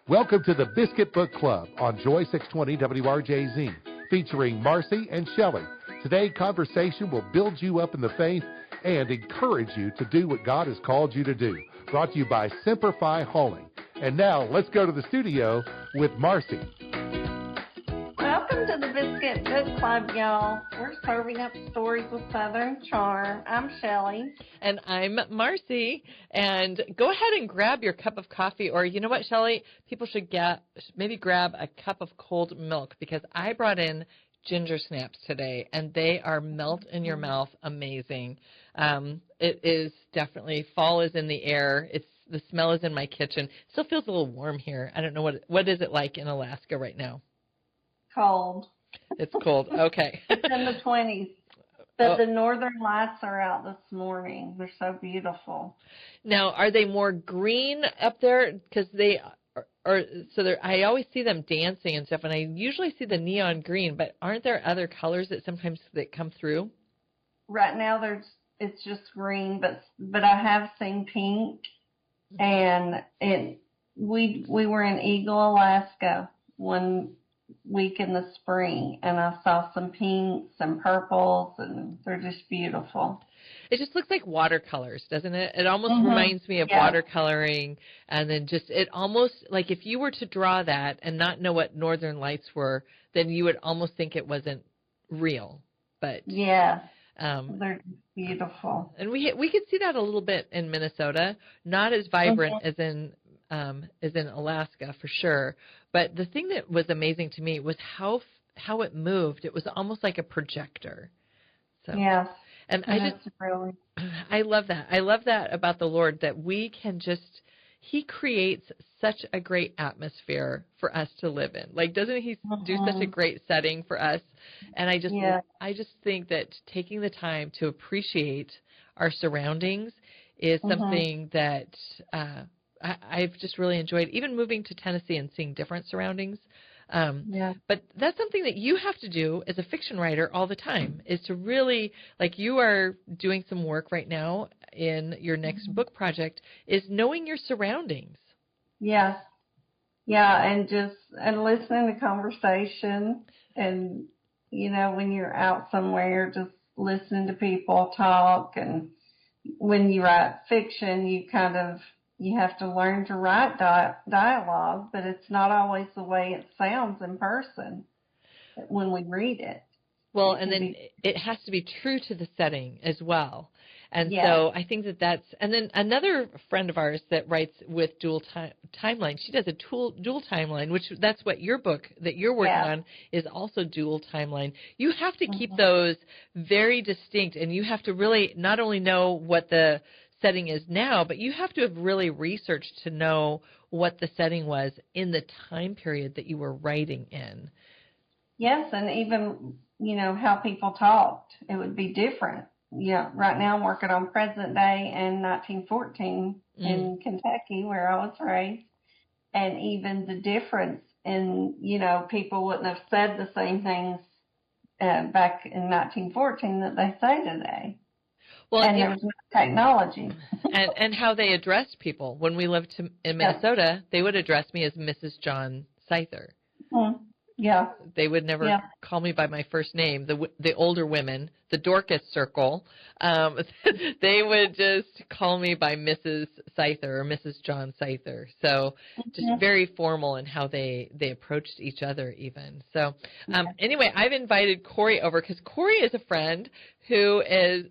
Welcome to the Biscuit Book Club on Joy 620 WRJZ, featuring Marcy and Shelley. Today, conversation will build you up in the faith and encourage you to do what God has called you to do. Brought to you by Simplify Hauling. And now, let's go to the studio with Marcy. Welcome to the Biscuit Book Club, y'all. We're serving up stories with Southern charm. I'm Shelley. And I'm Marcy. And go ahead and grab your cup of coffee. Or you know what, Shelley? People should maybe grab a cup of cold milk, because I brought in ginger snaps today, and they are melt in your mouth amazing. It is definitely, fall is in the air. The smell is in my kitchen. It still feels a little warm here. I don't know what is it like in Alaska right now? Cold. It's cold. Okay. It's in the 20s. But the northern lights are out this morning. They're so beautiful. Now, are they more green up there? Because they are, I always see them dancing and stuff, and I usually see the neon green, but aren't there other colors that sometimes that come through? Right now it's just green, but I have seen pink, and we were in Eagle, Alaska one week in the spring, and I saw some pinks and purples, and they're just beautiful. It just looks like watercolors, doesn't it? It almost reminds me of watercoloring, and then it almost, like if you were to draw that and not know what northern lights were, then you would almost think it wasn't real. But yeah, they're beautiful. And we could see that a little bit in Minnesota, not as vibrant as in Alaska for sure. But the thing that was amazing to me was how it moved. It was almost like a projector. So, yes. And I love that. I love that about the Lord, that we can He creates such a great atmosphere for us to live in. Like, doesn't He do such a great setting for us? And I just think that taking the time to appreciate our surroundings is something that I've just really enjoyed, even moving to Tennessee and seeing different surroundings. But that's something that you have to do as a fiction writer all the time, is to really, like you are doing some work right now in your next book project, is knowing your surroundings. Yes. Yeah, and listening to conversation, and, when you're out somewhere, just listening to people talk. And when you write fiction, you have to learn to write dialogue, but it's not always the way it sounds in person when we read it. Well, and then it has to be true to the setting as well. And so I think that's, and then another friend of ours that writes with dual timeline, she does a dual timeline, which that's what your book that you're working on is also dual timeline. You have to keep those very distinct, and you have to really not only know what the setting is now, but you have to have really researched to know what the setting was in the time period that you were writing in. Yes, and even, how people talked. It would be different. Yeah, right now I'm working on present day and 1914 in Kentucky, where I was raised, and even the difference in, people wouldn't have said the same things back in 1914 that they say today. Well, and there was no technology. and how they addressed people. When we lived in Minnesota, they would address me as Mrs. John Scyther. Yeah. They would never call me by my first name. The older women, the Dorcas circle, they would just call me by Mrs. Scyther or Mrs. John Scyther. So just very formal in how they approached each other even. So anyway, I've invited Cori over because Cori is a friend who is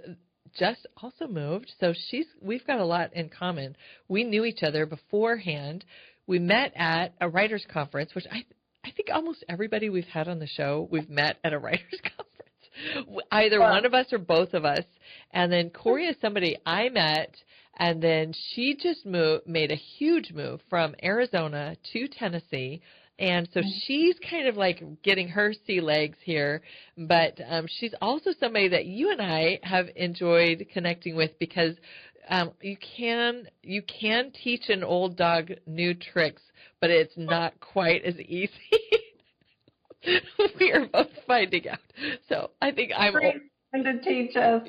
just also moved. So we've got a lot in common. We knew each other beforehand. We met at a writers' conference, which I think almost everybody we've had on the show, we've met at a writers' conference, either one of us or both of us. And then Cori is somebody I met, and then she just made a huge move from Arizona to Tennessee. And so she's kind of like getting her sea legs here, but she's also somebody that you and I have enjoyed connecting with, because you can teach an old dog new tricks, but it's not quite as easy. We are both finding out. So I think I'm trying to teach us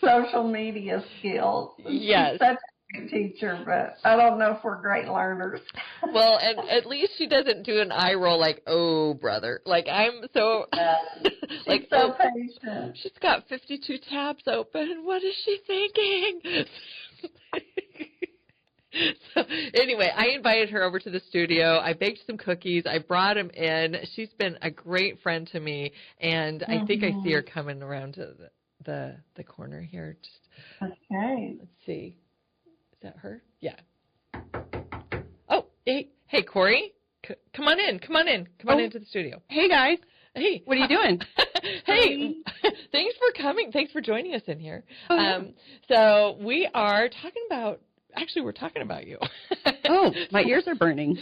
social media skills. Yes. She's such great teacher, but I don't know if we're great learners. Well, and at least she doesn't do an eye roll like, oh, brother. Like, I'm so, She's so patient. She's got 52 tabs open. What is she thinking? So anyway, I invited her over to the studio. I baked some cookies. I brought them in. She's been a great friend to me, and I think I see her coming around to the corner here. Okay. Let's see. Is that her? Yeah. Oh, hey, Cori. Come on in. Come on into the studio. Hey, guys. Hey. What are you doing? Hey, thanks for coming. Thanks for joining us in here. Oh. So we are talking about, we're talking about you. Oh, my ears are burning.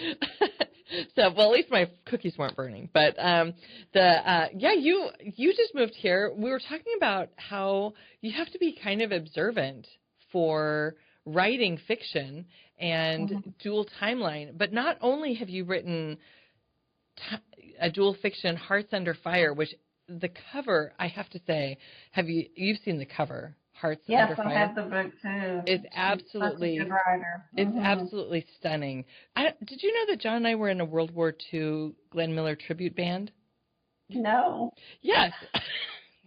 So, well, at least my cookies weren't burning. But you just moved here. We were talking about how you have to be kind of observant for writing fiction and dual timeline. But not only have you written a dual fiction, Hearts Under Fire, which the cover, I have to say, you've seen the cover, Hearts Under Fire? Yes, I have the book too. It's absolutely Such a good writer. It's absolutely stunning. Did you know that John and I were in a World War II Glenn Miller tribute band? No. Yes.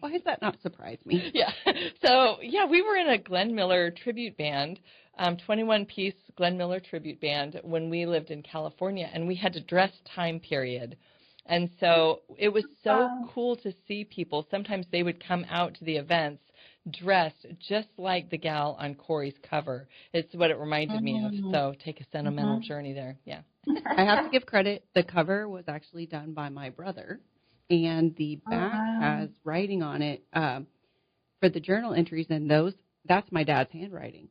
Why does that not surprise me? Yeah. So, we were in a Glenn Miller tribute band, 21-piece Glenn Miller tribute band when we lived in California, and we had to dress time period. And so it was so cool to see people. Sometimes they would come out to the events dressed just like the gal on Cori's cover. It's what it reminded me of. So take a sentimental journey there. Yeah. I have to give credit. The cover was actually done by my brother, and the back has writing on it for the journal entries, and that's my dad's handwriting.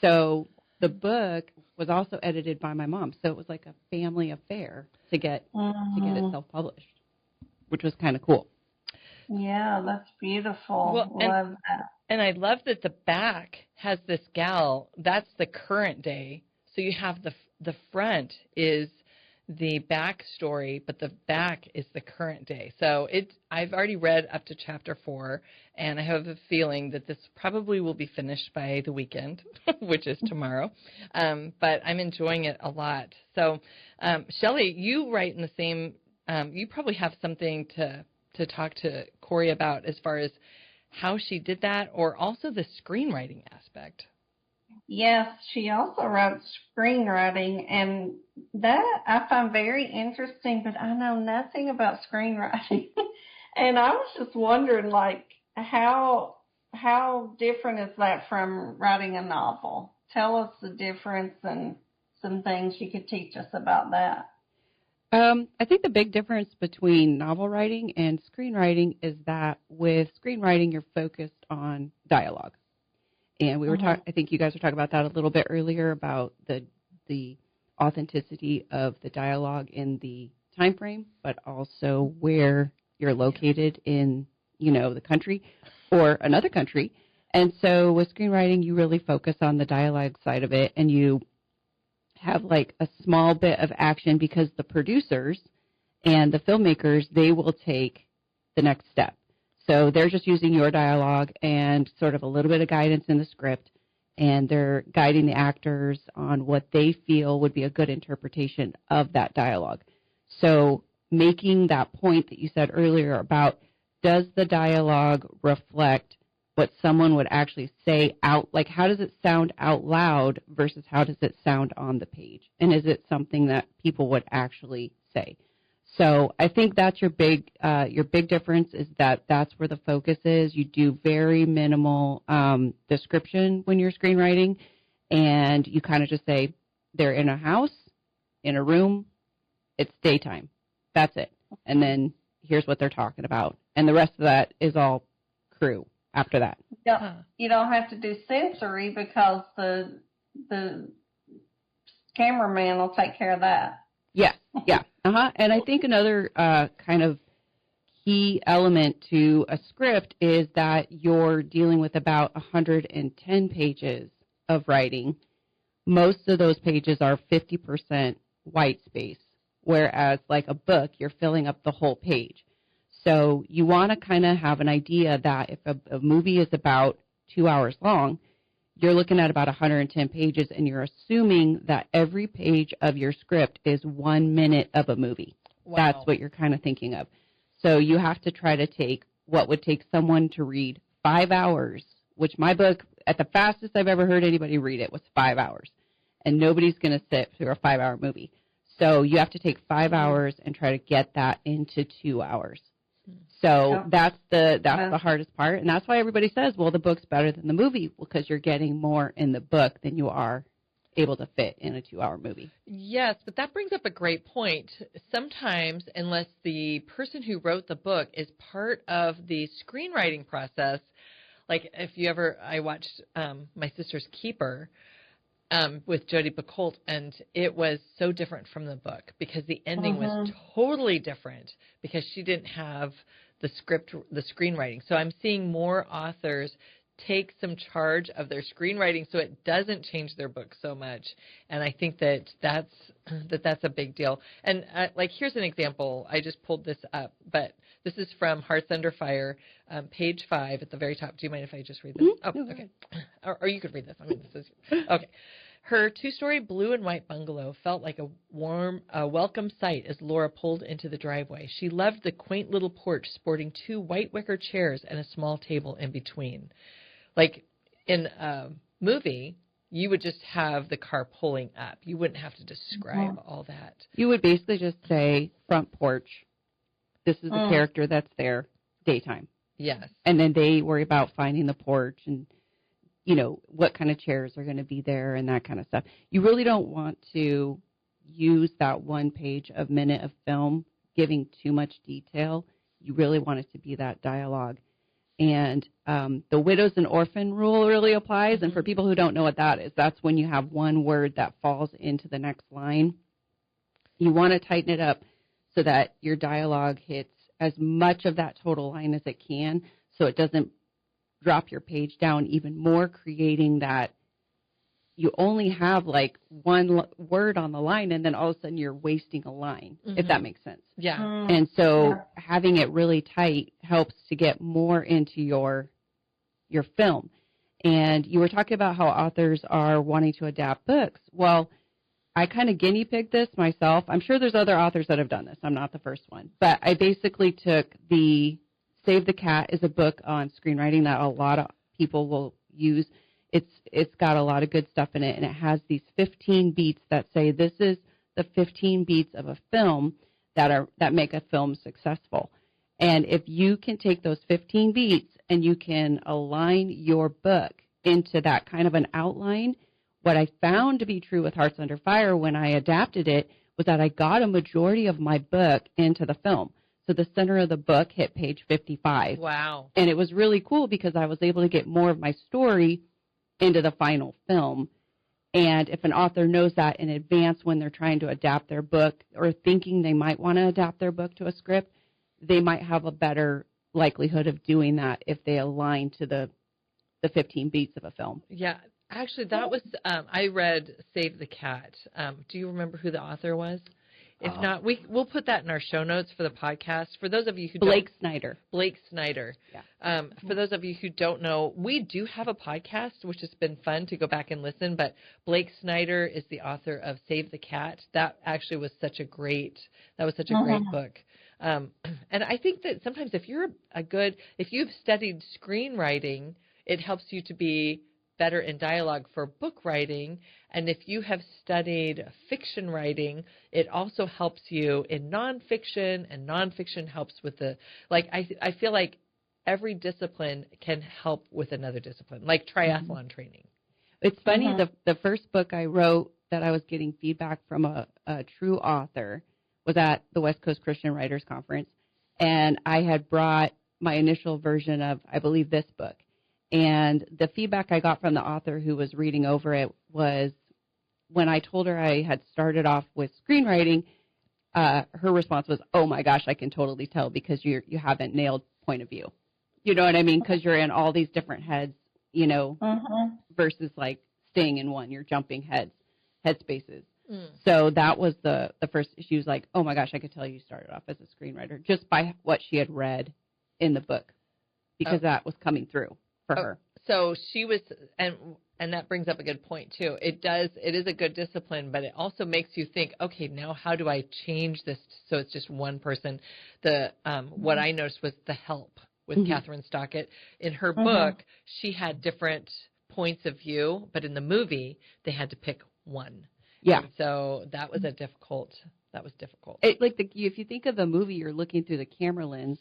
So the book was also edited by my mom. So it was like a family affair to get it self-published, which was kind of cool. Yeah, that's beautiful. Well, love that. And I love that the back has this gal. That's the current day. So you have the front is the back story, but the back is the current day. So I've already read up to chapter 4, and I have a feeling that this probably will be finished by the weekend, which is tomorrow. But I'm enjoying it a lot. So, Shelley, you write in the same. You probably have something to talk to Cori about as far as how she did that, or also the screenwriting aspect. Yes, she also wrote screenwriting, and that I find very interesting, but I know nothing about screenwriting. And I was just wondering, like, how different is that from writing a novel? Tell us the difference and some things you could teach us about that. I think the big difference between novel writing and screenwriting is that with screenwriting, you're focused on dialogue. And we were I think you guys were talking about that a little bit earlier about the authenticity of the dialogue in the time frame, but also where you're located in, the country or another country. And so with screenwriting, you really focus on the dialogue side of it, and you have like a small bit of action because the producers and the filmmakers, they will take the next step. So they're just using your dialogue and sort of a little bit of guidance in the script, and they're guiding the actors on what they feel would be a good interpretation of that dialogue. So making that point that you said earlier about, does the dialogue reflect what someone would actually say out, like how does it sound out loud versus how does it sound on the page? And is it something that people would actually say? So I think that's your big difference is that's where the focus is. You do very minimal description when you're screenwriting, and you kind of just say they're in a house, in a room, it's daytime. That's it. And then here's what they're talking about. And the rest of that is all crew after that. You don't have to do sensory because the cameraman will take care of that. Yeah. And I think another kind of key element to a script is that you're dealing with about 110 pages of writing. Most of those pages are 50% white space, whereas like a book, you're filling up the whole page. So you want to kind of have an idea that if a movie is about 2 hours long, you're looking at about 110 pages, and you're assuming that every page of your script is 1 minute of a movie. Wow. That's what you're kind of thinking of. So you have to try to take what would take someone to read 5 hours, which my book, at the fastest I've ever heard anybody read it, was 5 hours. And nobody's going to sit through a 5-hour movie. So you have to take 5 hours and try to get that into 2 hours. So that's the hardest part, and that's why everybody says, well, the book's better than the movie, because you're getting more in the book than you are able to fit in a 2-hour movie. Yes, but that brings up a great point. Sometimes, unless the person who wrote the book is part of the screenwriting process, like I watched My Sister's Keeper with Jodi Picoult, and it was so different from the book because the ending was totally different because she didn't have the screenwriting. So I'm seeing more authors take some charge of their screenwriting so it doesn't change their book so much. And I think that's a big deal. And here's an example. I just pulled this up, but this is from Hearts Under Fire, page 5 at the very top. Do you mind if I just read this? Oh, okay. Or you could read this. I mean, this is okay. Her 2-story blue and white bungalow felt like a welcome sight as Laura pulled into the driveway. She loved the quaint little porch sporting 2 white wicker chairs and a small table in between. Like in a movie, you would just have the car pulling up. You wouldn't have to describe all that. You would basically just say front porch. This is the character that's there, daytime. Yes. And then they worry about finding the porch and, what kind of chairs are going to be there and that kind of stuff. You really don't want to use that 1 page of minute of film giving too much detail. You really want it to be that dialogue. And the widows and orphan rule really applies. And for people who don't know what that is, that's when you have one word that falls into the next line. You want to tighten it up so that your dialogue hits as much of that total line as it can, so it doesn't drop your page down even more, creating that you only have like one word on the line, and then all of a sudden you're wasting a line, if that makes sense. Yeah. And so having it really tight helps to get more into your film. And you were talking about how authors are wanting to adapt books. Well, I kind of guinea pigged this myself. I'm sure there's other authors that have done this. I'm not the first one. But I basically took the Save the Cat is a book on screenwriting that a lot of people will use. It's got a lot of good stuff in it, and it has these 15 beats that say this is the 15 beats of a film that make a film successful. And if you can take those 15 beats and you can align your book into that kind of an outline, what I found to be true with Hearts Under Fire when I adapted it was that I got a majority of my book into the film. So the center of the book hit page 55. Wow. And it was really cool because I was able to get more of my story into the final film. And if an author knows that in advance when they're trying to adapt their book or thinking they might want to adapt their book to a script, they might have a better likelihood of doing that if they align to the 15 beats of a film. Yeah. Actually, that was, I read Save the Cat. Do you remember who the author was? If not, we'll put that in our show notes for the podcast. For those of you who Blake Snyder. Yeah. For those of you who don't know, we do have a podcast, which has been fun to go back and listen. But Blake Snyder is the author of Save the Cat. That actually was such a great book. And I think that sometimes if you've studied screenwriting, it helps you to be better in dialogue for book writing. And if you have studied fiction writing, it also helps you in nonfiction, and nonfiction helps with I feel like every discipline can help with another discipline, like triathlon training. It's funny, the first book I wrote that I was getting feedback from a true author was at the West Coast Christian Writers Conference, and I had brought my initial version of, I believe, this book. And the feedback I got from the author who was reading over it was, when I told her I had started off with screenwriting, her response was, "Oh my gosh, I can totally tell because you haven't nailed point of view." You know what I mean? Because you're in all these different heads, versus like staying in one. You're jumping headspaces. So that was the first. She was like, "Oh my gosh, I could tell you started off as a screenwriter just by what she had read in the book," because that was coming through for her. So she was, and And that brings up a good point too. It is a good discipline, but it also makes you think, okay, now how do I change this so it's just one person? What I noticed was The Help with Catherine Stockett. In her book, she had different points of view, but in the movie, they had to pick one. Yeah. And so that was difficult. If you think of the movie, you're looking through the camera lens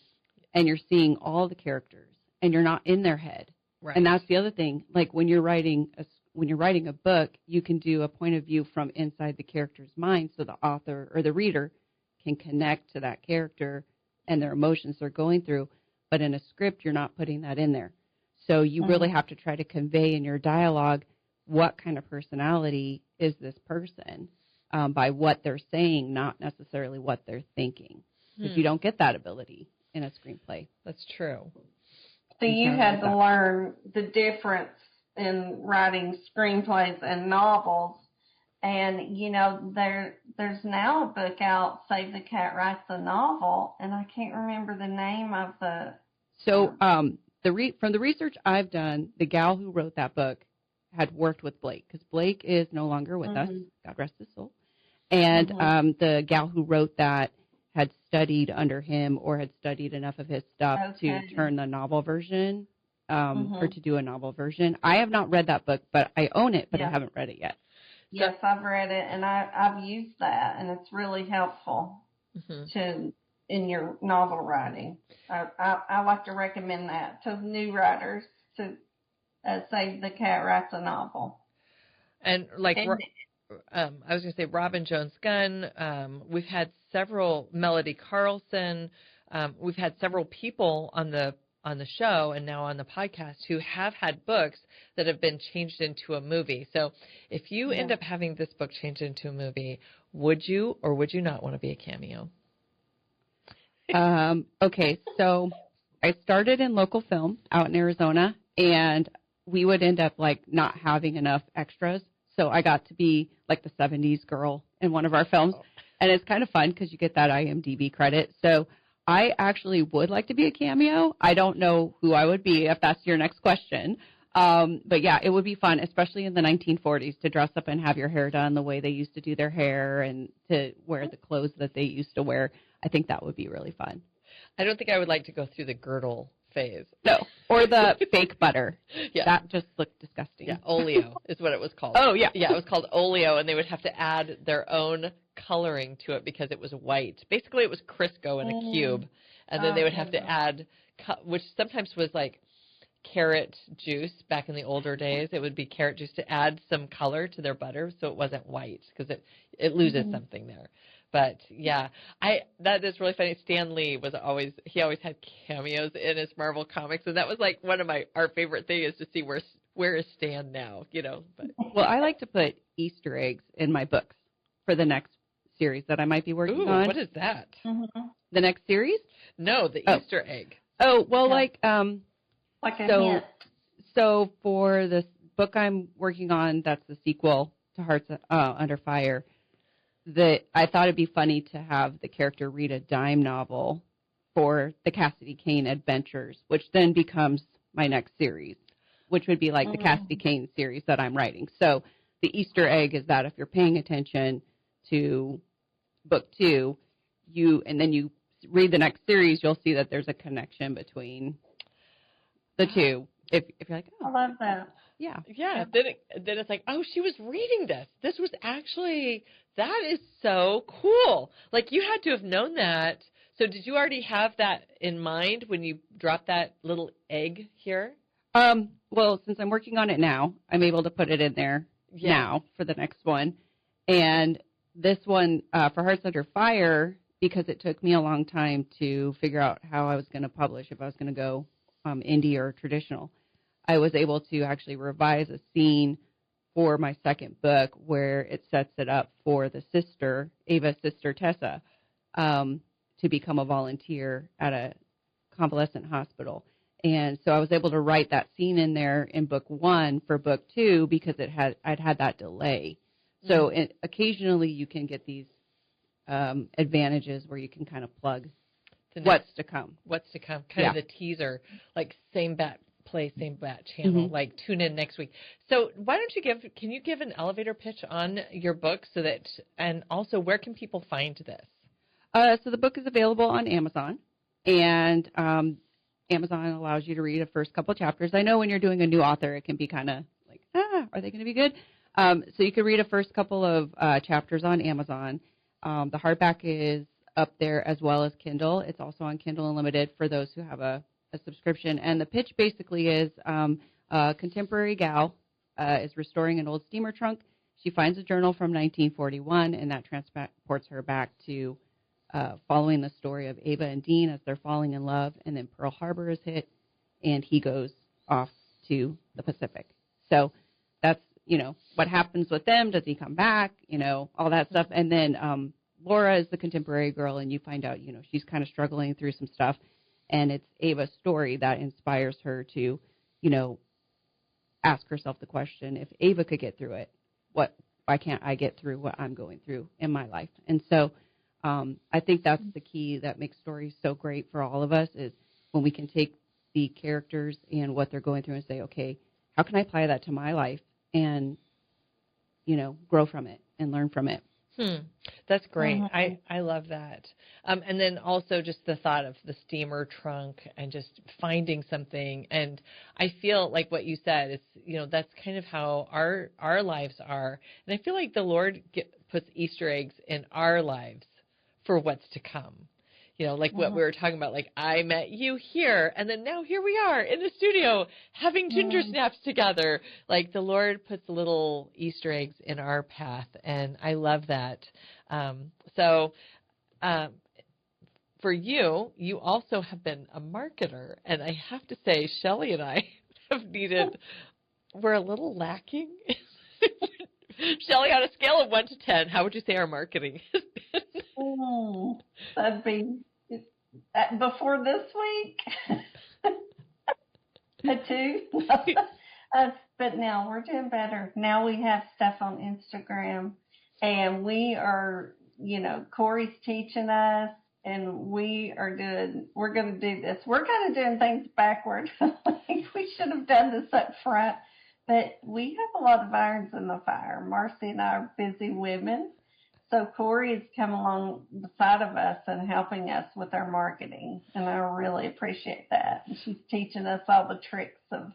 and you're seeing all the characters and you're not in their head. Right. And that's the other thing. Like when you're writing a book, you can do a point of view from inside the character's mind so the author or the reader can connect to that character and their emotions they're going through. But in a script, you're not putting that in there. So you really have to try to convey in your dialogue what kind of personality is this person by what they're saying, not necessarily what they're thinking. Because you don't get that ability in a screenplay. That's true. So you had to learn the difference in writing screenplays and novels. And, there's now a book out, Save the Cat Writes a Novel, and I can't remember the name of the... So from the research I've done, the gal who wrote that book had worked with Blake, because Blake is no longer with us, God rest his soul. And the gal who wrote that had studied under him or had studied enough of his stuff to turn the novel version or to do a novel version. I have not read that book, but I own it, but I haven't read it yet. Yes, I've read it, and I've used that, and it's really helpful in your novel writing. I like to recommend that to new writers to Save the Cat Writes a Novel. And I was going to say Robin Jones Gunn. We've had several, Melody Carlson. We've had several people on the show and now on the podcast who have had books that have been changed into a movie. So if you end up having this book changed into a movie, would you or would you not want to be a cameo? Okay, so I started in local film out in Arizona, and we would end up not having enough extras. So I got to be like the 70s girl in one of our films. And it's kind of fun because you get that IMDb credit. So I actually would like to be a cameo. I don't know who I would be if that's your next question. But yeah, it would be fun, especially in the 1940s, to dress up and have your hair done the way they used to do their hair and to wear the clothes that they used to wear. I think that would be really fun. I don't think I would like to go through the girdle phase. No, or the fake butter. Yeah. That just looked disgusting. Yeah, oleo is what it was called. Oh, yeah. Yeah, it was called oleo, and they would have to add their own coloring to it because it was white. Basically, it was Crisco in a cube, and then they would have to add, which sometimes was like carrot juice back in the older days. It would be carrot juice to add some color to their butter so it wasn't white because it loses something there. But yeah, that is really funny. Stan Lee always had cameos in his Marvel comics, and that was like one of our favorite things is to see where is Stan now, But well, I like to put Easter eggs in my books for the next series that I might be working on. What is that? The next series? No, the Easter egg. Oh, well, like a hint. So for this book I'm working on, that's the sequel to Hearts Under Fire. That I thought it'd be funny to have the character read a dime novel for the Cassidy Kane Adventures, which then becomes my next series, which would be like the Cassidy Kane series that I'm writing. So the Easter egg is that if you're paying attention to book 2, and then you read the next series, you'll see that there's a connection between the two. If you're like, I love that. Yeah. Yeah. Then it's like, oh, she was reading this. This was actually, that is so cool. Like you had to have known that. So did you already have that in mind when you dropped that little egg here? Well, since I'm working on it now, I'm able to put it in there now for the next one. And this one, for Hearts Under Fire, because it took me a long time to figure out how I was going to publish, if I was going to go indie or traditional. I was able to actually revise a scene for my second book where it sets it up for the sister, Ava's sister Tessa, to become a volunteer at a convalescent hospital. And so I was able to write that scene in there in book 1 for book 2 because I'd had that delay. So occasionally you can get these advantages where you can kind of plug what's to come. What's to come, kind of the teaser, like same place, same channel. Mm-hmm. Like tune in next week. So why don't can you give an elevator pitch on your book and also where can people find this? So the book is available on Amazon, and Amazon allows you to read the first couple chapters. I know when you're doing a new author, it can be kind of like, are they going to be good? So you can read a first couple of chapters on Amazon. The hardback is up there as well as Kindle. It's also on Kindle Unlimited for those who have a subscription. And the pitch basically is a contemporary gal is restoring an old steamer trunk. She finds a journal from 1941, and that transports her back to following the story of Ava and Dean as they're falling in love, and then Pearl Harbor is hit, and he goes off to the Pacific. So that's, what happens with them. Does he come back? All that stuff. And then Laura is the contemporary girl, and you find out, she's kind of struggling through some stuff, and it's Ava's story that inspires her to, ask herself the question, if Ava could get through it, why can't I get through what I'm going through in my life? And so I think that's the key that makes stories so great for all of us, is when we can take the characters and what they're going through and say, okay, how can I apply that to my life and, grow from it and learn from it. That's great. I love that. And then also just the thought of the steamer trunk and just finding something. And I feel like what you said is, that's kind of how our lives are. And I feel like the Lord puts Easter eggs in our lives for what's to come. Like what we were talking about, like I met you here, and then now here we are in the studio having ginger snaps together. Like the Lord puts little Easter eggs in our path, and I love that. For you also have been a marketer, and I have to say, Shelley and I we're a little lacking. Shelley, on a scale of 1 to 10, how would you say our marketing has been? That'd be before this week. A 2. But now we're doing better. Now we have stuff on Instagram, and we are, Cori's teaching us, and we're going to do this. We're kind of doing things backward. Like we should have done this up front. But we have a lot of irons in the fire. Marcy and I are busy women. So Cori has come along beside of us and helping us with our marketing. And I really appreciate that. And she's teaching us all the tricks of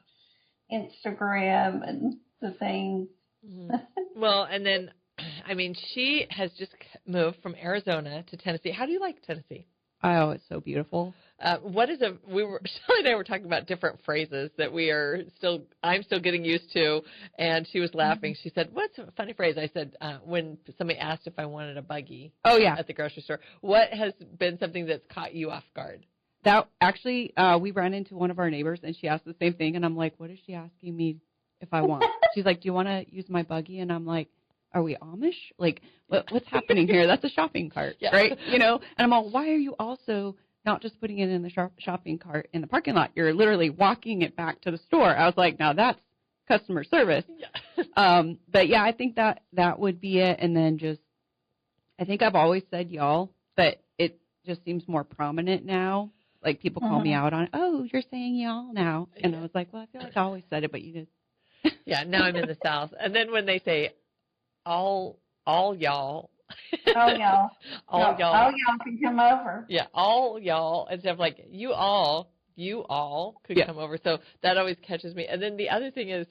Instagram and the things. Well, and then, she has just moved from Arizona to Tennessee. How do you like Tennessee? Oh, it's so beautiful. Shelley and I were talking about different phrases that I'm still getting used to, and she was laughing. She said, "What's a funny phrase?" I said, when somebody asked if I wanted a buggy at the grocery store. What has been something that's caught you off guard? That actually, we ran into one of our neighbors, and she asked the same thing, and I'm like, what is she asking me if I want? She's like, do you want to use my buggy? And I'm like, are we Amish? Like, what's happening here? That's a shopping cart, right? And I'm all, why are you also not just putting it in the shopping cart in the parking lot? You're literally walking it back to the store. I was like, now that's customer service. Yeah. But yeah, I think that would be it. And then I think I've always said y'all, but it just seems more prominent now. Like people call me out on, oh, you're saying y'all now. And I was like, well, I feel like I always said it, but you did. Yeah, now I'm in the South. And then when they say all y'all. All y'all. All y'all. All y'all can come over. Yeah, all y'all, instead of like you all could come over. So that always catches me. And then the other thing is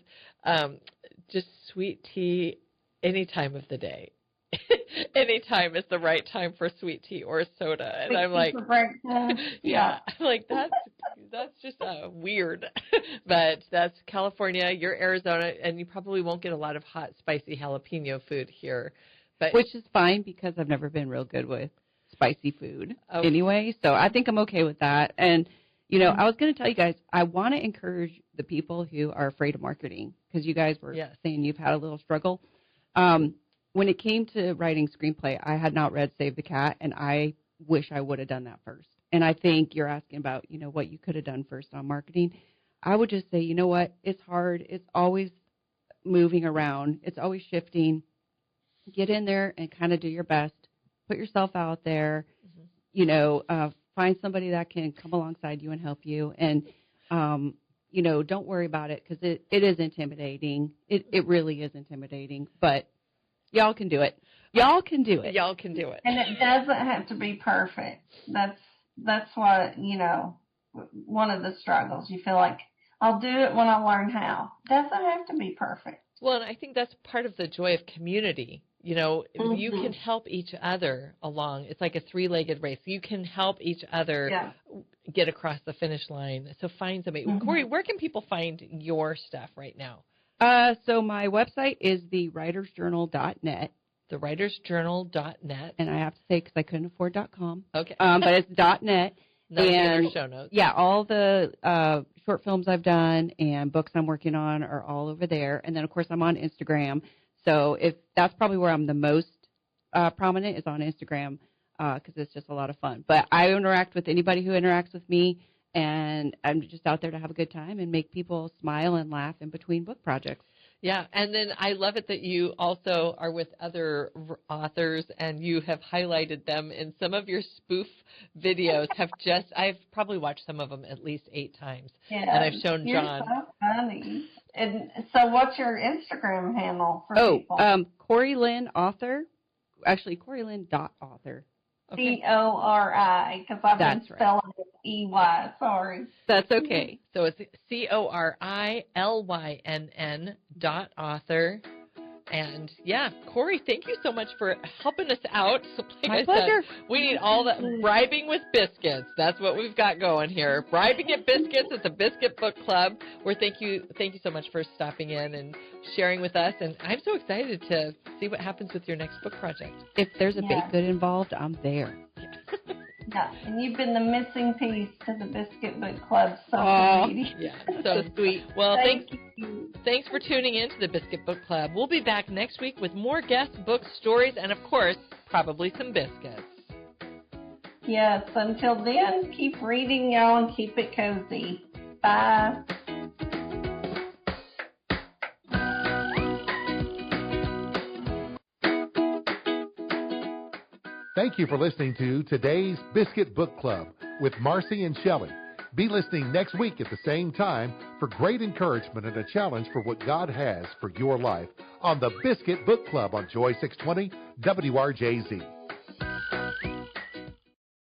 just sweet tea any time of the day. Anytime is the right time for sweet tea or soda. And I'm like, yeah, I'm like, that's just weird. But that's California, you're Arizona, and you probably won't get a lot of hot, spicy jalapeno food here. Which is fine because I've never been real good with spicy food anyway. So I think I'm okay with that. And, I was going to tell you guys, I want to encourage the people who are afraid of marketing, because you guys were saying you've had a little struggle. When it came to writing screenplay, I had not read Save the Cat, and I wish I would have done that first. And I think you're asking about, what you could have done first on marketing. I would just say, you know what? It's hard. It's always moving around. It's always shifting. Get in there and kind of do your best. Put yourself out there. Find somebody that can come alongside you and help you. And, don't worry about it because it is intimidating. It really is intimidating, but y'all can do it. Y'all can do it. Y'all can do it. And it doesn't have to be perfect. That's what, one of the struggles. You feel like, I'll do it when I learn how. Doesn't have to be perfect. Well, and I think that's part of the joy of community. You can help each other along. It's like a three-legged race. You can help each other get across the finish line. So find somebody. Cori, where can people find your stuff right now? So my website is thewritersjournal.net. Thewritersjournal.net. And I have to say, because I couldn't afford .com. Okay. But it's .net. And in our show notes. Yeah, all the short films I've done and books I'm working on are all over there. And then, of course, I'm on Instagram. So that's probably where I'm the most prominent is on Instagram because it's just a lot of fun. But I interact with anybody who interacts with me, and I'm just out there to have a good time and make people smile and laugh in between book projects. Yeah, and then I love it that you also are with other authors and you have highlighted them in some of your spoof videos. I've probably watched some of them at least 8 times, and I've shown you're John. So funny. And so, what's your Instagram handle for people? Cori Lynn author. Actually, CoriLynn.author. Okay. Cori, because I've been spelling it EY. Sorry. That's okay. So it's CoriLynn.author. And Cori, thank you so much for helping us out. So My pleasure. We need all that bribing with biscuits. That's what we've got going here. Bribing at Biscuits at the Biscuit Book Club. Thank you so much for stopping in and sharing with us. And I'm so excited to see what happens with your next book project. If there's a baked good involved, I'm there. Yeah, and you've been the missing piece to the Biscuit Book Club social media. Yeah, so sweet. Well, thanks for tuning in to the Biscuit Book Club. We'll be back next week with more guests, books, stories, and, of course, probably some biscuits. Yes, until then, keep reading, y'all, and keep it cozy. Bye. Thank you for listening to today's Biscuit Book Club with Marcy and Shelley. Be listening next week at the same time for great encouragement and a challenge for what God has for your life on the Biscuit Book Club on Joy 620 WRJZ.